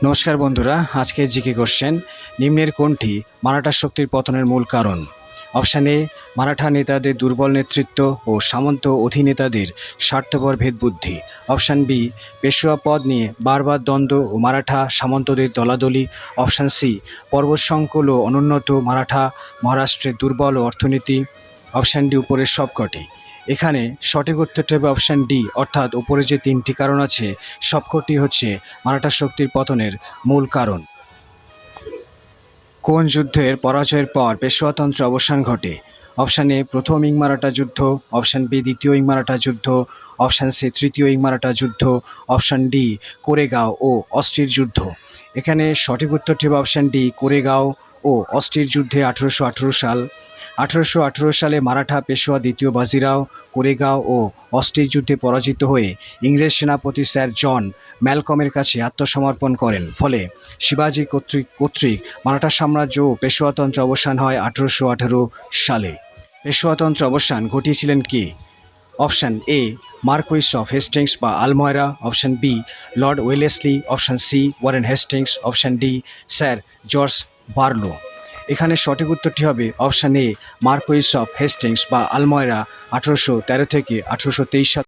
নমস্কার বন্ধুরা, আজকে জিকে কোশ্চেন। নিম্নের কোনটি মারাঠা শক্তির পতনের মূল কারণ? অপশান এ, মারাঠা নেতাদের দুর্বল নেতৃত্ব ও সামন্ত অধিনেতাদের স্বার্থপর ভেদবুদ্ধি। অপশান বি, পেশোয়া পদ নিয়ে বারবার দ্বন্দ্ব ও মারাঠা সামন্তদের দলাদলি। অপশান সি, পর্বত সংকুল ও অনুন্নত মারাঠা মহারাষ্ট্রের দুর্বল অর্থনীতি। অপশান ডি, উপরের সবকটি। এখানে সঠিক উত্তরটি হবে অপশান ডি, অর্থাৎ উপরে যে তিনটি কারণ আছে সবকটি হচ্ছে মারাঠা শক্তির পতনের মূল কারণ। কোন যুদ্ধের পরাজয়ের পর পেশোয়াতন্ত্র অবসান ঘটে? অপশান এ, প্রথম ইং মারাঠা যুদ্ধ। অপশান বি, দ্বিতীয় ইং মারাঠা যুদ্ধ। অপশান সি, তৃতীয় ইং মারাঠা যুদ্ধ। অপশান ডি, কোরেগাঁও ও অস্টির যুদ্ধ। এখানে সঠিক উত্তরটি হবে অপশান ডি, কোরেগাঁও ও অস্টির যুদ্ধে 1818 সাল। 1818 সালে মারাঠা পেশোয়া দ্বিতীয় বাজিরাও কোরেগাঁও ও অস্টির যুদ্ধে পরাজিত হয়ে ইংরেজ সেনাপতি স্যার জন ম্যালকমের কাছে আত্মসমর্পণ করেন। ফলে শিবাজি কর্তৃক মারাঠা সাম্রাজ্য ও পেশোয়াতন্ত্র অবসান হয় 1818 সালে। পেশোয়াতন্ত্র অবসান ঘটিয়েছিলেন কে? Option A, Marquess of Hastings বা আলময়রা। Option B, Lord Wellesley. Option C, Warren Hastings. Option D, Sir George Barlow. এখানে সঠিক উত্তরটি হবে option A, Marquess of Hastings বা আলময়রা 1813 থেকে 1823 সাল।